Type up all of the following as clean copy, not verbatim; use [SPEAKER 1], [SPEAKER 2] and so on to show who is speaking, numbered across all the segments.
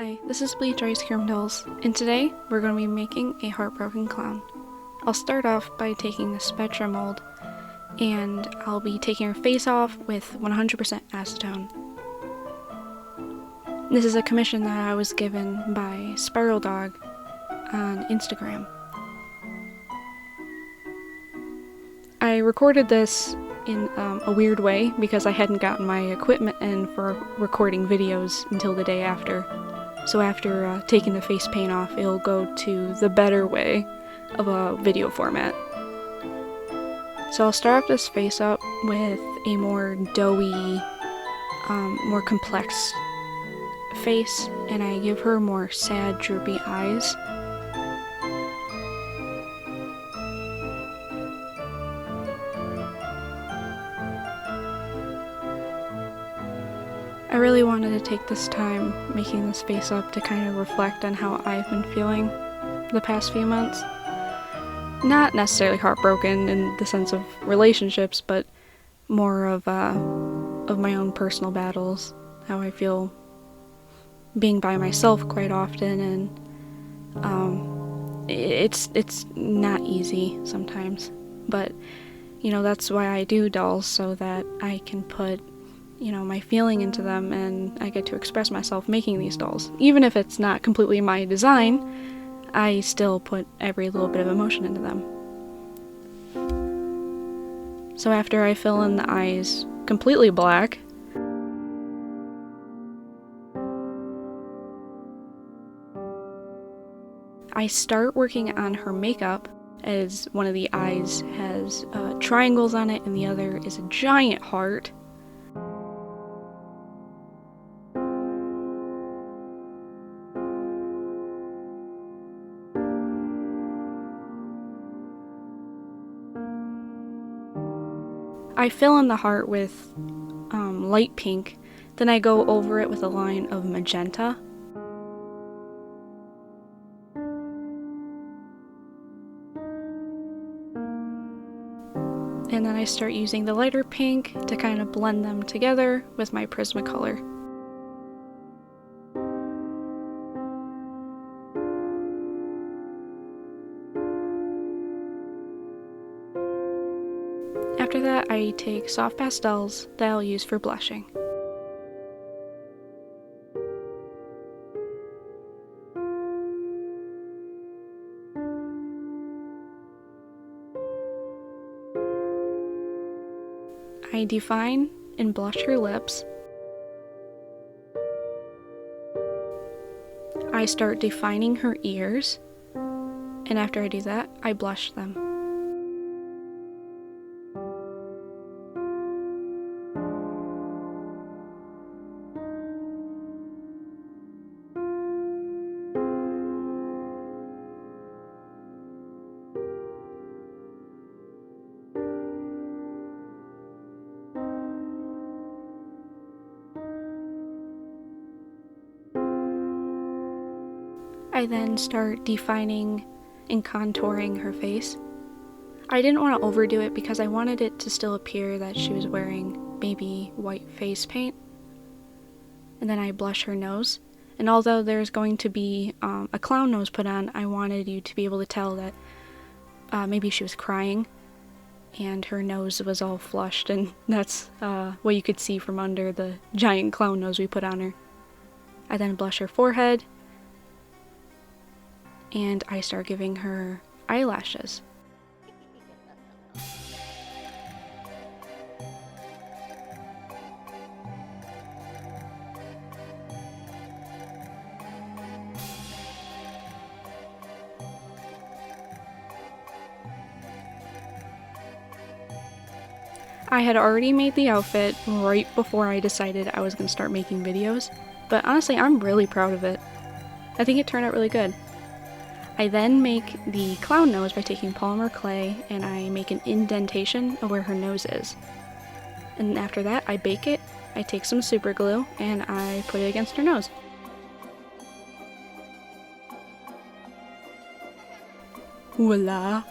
[SPEAKER 1] Hi, this is Bleach Ice Cream Dolls, and today we're going to be making a Heartbroken clown. I'll start off by taking the Spectra mold, and I'll be taking her face off with 100% acetone. This is a commission that I was given by Spiral Dog on Instagram. I recorded this in a weird way because I hadn't gotten my equipment in for recording videos until the day after. So after taking the face paint off, it'll go to the better way of a video format. So I'll start off this face up with a more doughy, more complex face, and I give her more sad, droopy eyes. I really wanted to take this time making this face up to kind of reflect on how I've been feeling the past few months. Not necessarily heartbroken in the sense of relationships, but more of my own personal battles, how I feel being by myself quite often, and it's not easy sometimes. But you know, that's why I do dolls, so that I can put my feeling into them, and I get to express myself making these dolls. Even if it's not completely my design, I still put every little bit of emotion into them. So after I fill in the eyes completely black, I start working on her makeup, as one of the eyes has triangles on it and the other is a giant heart. I fill in the heart with light pink, then I go over it with a line of magenta. And then I start using the lighter pink to kind of blend them together with my Prismacolor. After that, I take soft pastels that I'll use for blushing. I define and blush her lips. I start defining her ears, and after I do that, I blush them. I then start defining and contouring her face. I didn't want to overdo it because I wanted it to still appear that she was wearing maybe white face paint. And then I blush her nose. And although there's going to be a clown nose put on, I wanted you to be able to tell that maybe she was crying and her nose was all flushed, and that's what you could see from under the giant clown nose we put on her. I then blush her forehead, and I start giving her eyelashes. I had already made the outfit right before I decided I was going to start making videos, but honestly, I'm really proud of it. I think it turned out really good. I then make the clown nose by taking polymer clay, and I make an indentation of where her nose is. And after that, I bake it, I take some super glue, and I put it against her nose. Voila!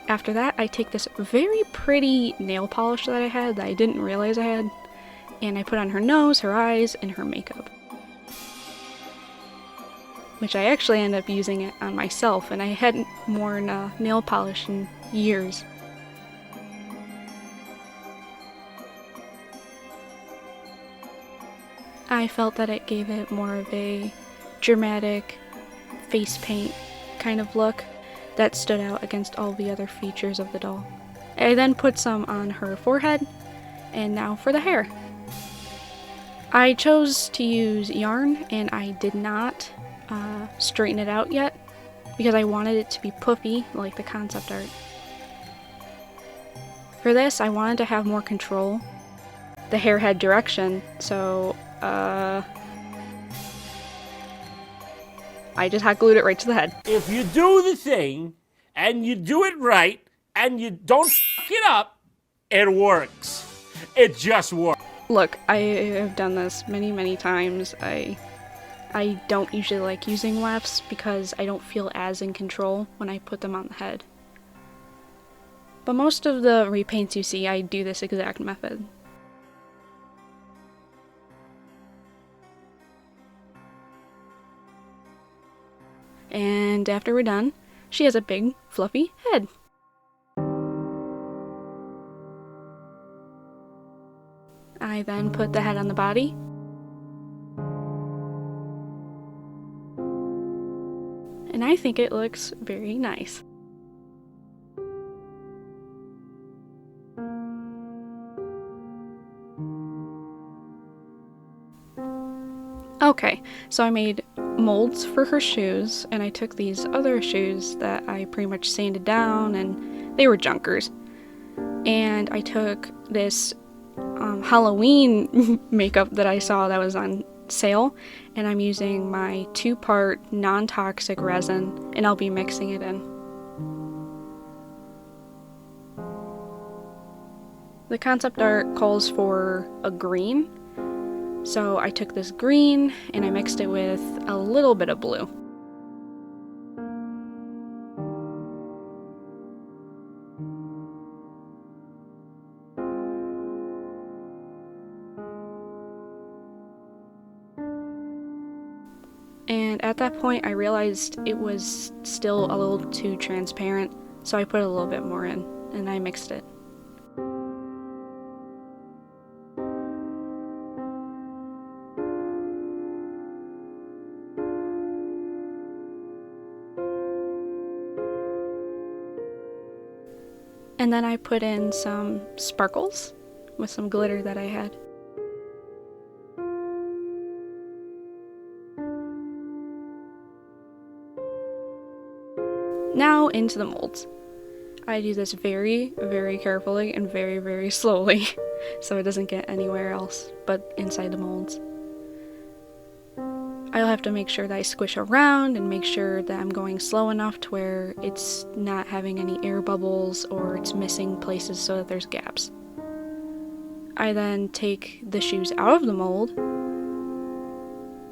[SPEAKER 1] After that, I take this very pretty nail polish that I had that I didn't realize I had, and I put on her nose, her eyes, and her makeup. Which I actually ended up using it on myself, and I hadn't worn nail polish in years. I felt that it gave it more of a dramatic face paint kind of look that stood out against all the other features of the doll. I then put some on her forehead, and now for the hair. I chose to use yarn, and I did not straighten it out yet because I wanted it to be puffy like the concept art. For this, I wanted to have more control. The hair had direction, so I just hot glued it right to the head.
[SPEAKER 2] If you do the thing, and you do it right, and you don't fuck it up, it works. It just works.
[SPEAKER 1] Look, I have done this many times. I don't usually like using wefts because I don't feel as in control when I put them on the head. But most of the repaints you see, I do this exact method. And after we're done, she has a big, fluffy head. I then put the head on the body. And I think it looks very nice. Okay, so I made molds for her shoes, and I took these other shoes that I pretty much sanded down, and they were junkers. And I took this Halloween makeup that I saw that was on sale, and I'm using my 2-part non-toxic resin, and I'll be mixing it in. The concept art calls for a green, so I took this green and I mixed it with a little bit of blue. And at that point I realized it was still a little too transparent, so I put a little bit more in and I mixed it. And then I put in some sparkles with some glitter that I had. Now into the molds. I do this very carefully and very slowly so it doesn't get anywhere else but inside the molds. I'll have to make sure that I squish around and make sure that I'm going slow enough to where it's not having any air bubbles or it's missing places so that there's gaps. I then take the shoes out of the mold.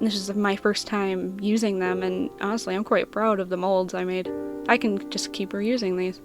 [SPEAKER 1] This is my first time using them, and honestly I'm quite proud of the molds I made. I can just keep reusing these.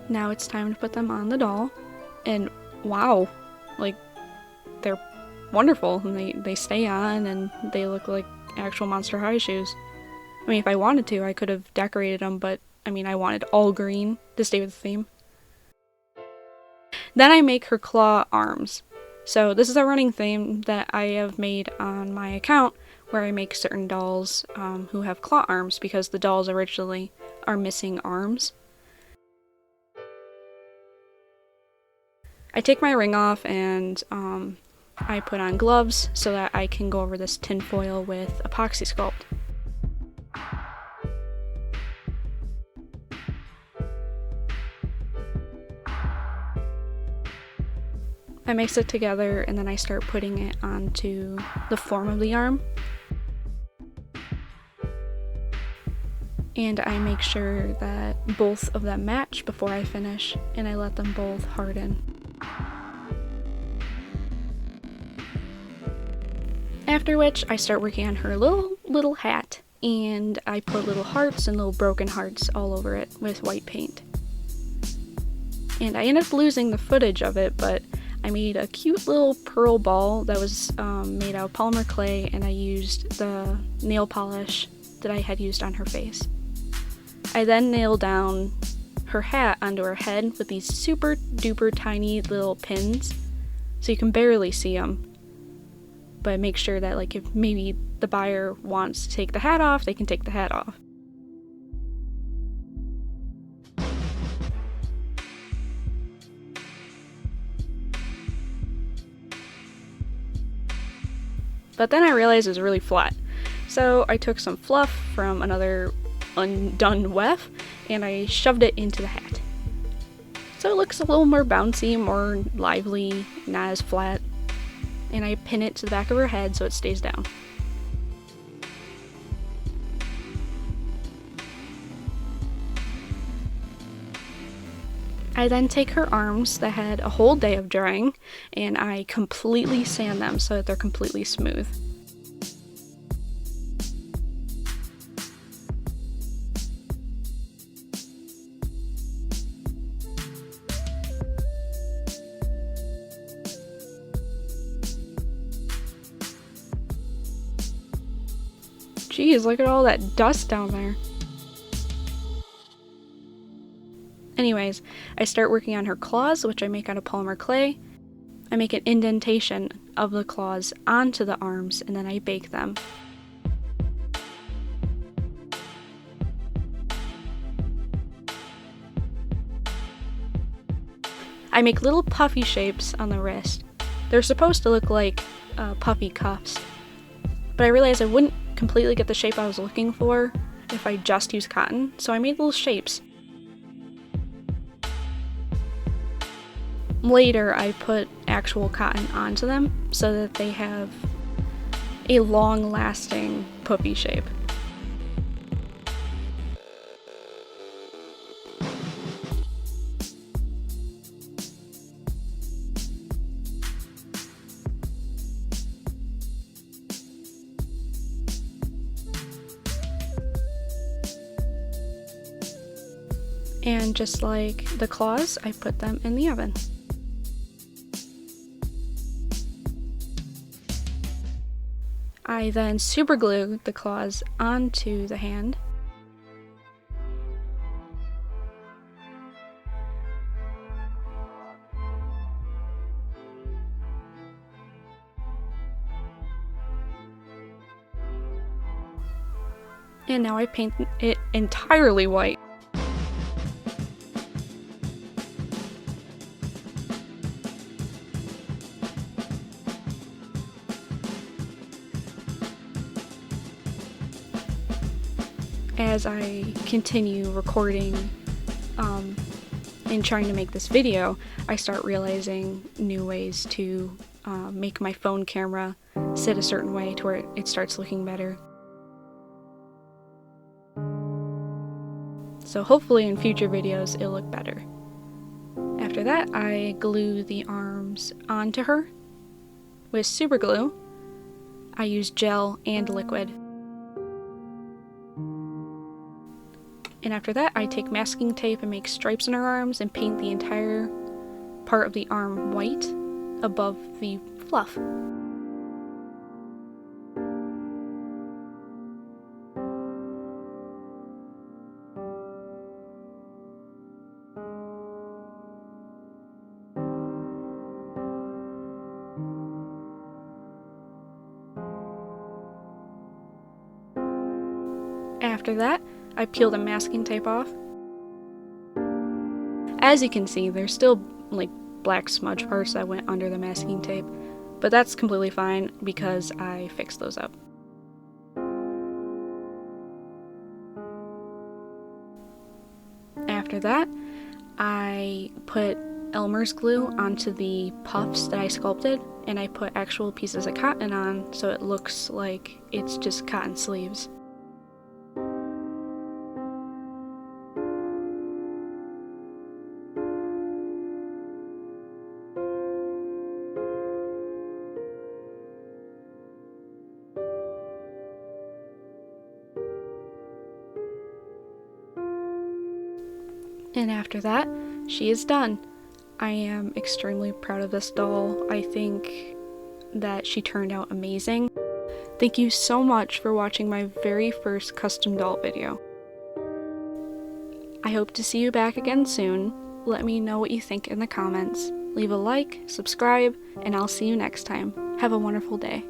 [SPEAKER 1] Now it's time to put them on the doll, and wow, like, they're wonderful, and they stay on, and they look like actual Monster High shoes. I mean, if I wanted to, I could have decorated them, but I mean, I wanted all green to stay with the theme. Then I make her claw arms. So this is a running theme that I have made on my account, where I make certain dolls who have claw arms, because the dolls originally are missing arms. I take my ring off and I put on gloves so that I can go over this tin foil with epoxy sculpt. I mix it together and then I start putting it onto the form of the arm. And I make sure that both of them match before I finish, and I let them both harden. After which, I start working on her little hat, and I put little hearts and little broken hearts all over it with white paint. And I ended up losing the footage of it, but I made a cute little pearl ball that was made out of polymer clay, and I used the nail polish that I had used on her face. I then nailed down her hat onto her head with these super duper tiny little pins, so you can barely see them. But make sure that, like, if maybe the buyer wants to take the hat off, they can take the hat off. But then I realized it was really flat. So I took some fluff from another undone weft and I shoved it into the hat. So it looks a little more bouncy, more lively, not as flat. And I pin it to the back of her head so it stays down. I then take her arms that had a whole day of drying and I completely sand them so that they're completely smooth. Jeez, look at all that dust down there. Anyways, I start working on her claws, which I make out of polymer clay. I make an indentation of the claws onto the arms, and then I bake them. I make little puffy shapes on the wrist. They're supposed to look like puffy cuffs, but I realized I wouldn't completely get the shape I was looking for if I just used cotton, so I made little shapes. Later, I put actual cotton onto them so that they have a long-lasting puffy shape. And just like the claws, I put them in the oven. I then super glue the claws onto the hand. And now I paint it entirely white. As I continue recording and trying to make this video, I start realizing new ways to make my phone camera sit a certain way to where it starts looking better. So hopefully in future videos it'll look better. After that, I glue the arms onto her with super glue. I use gel and liquid. And after that, I take masking tape and make stripes in her arms and paint the entire part of the arm white above the fluff. After that, I peel the masking tape off. As you can see, there's still like black smudge parts that went under the masking tape, but that's completely fine because I fixed those up. After that, I put Elmer's glue onto the puffs that I sculpted, and I put actual pieces of cotton on so it looks like it's just cotton sleeves. And after that, she is done. I am extremely proud of this doll. I think that she turned out amazing. Thank you so much for watching my very first custom doll video. I hope to see you back again soon. Let me know what you think in the comments. Leave a like, subscribe, and I'll see you next time. Have a wonderful day.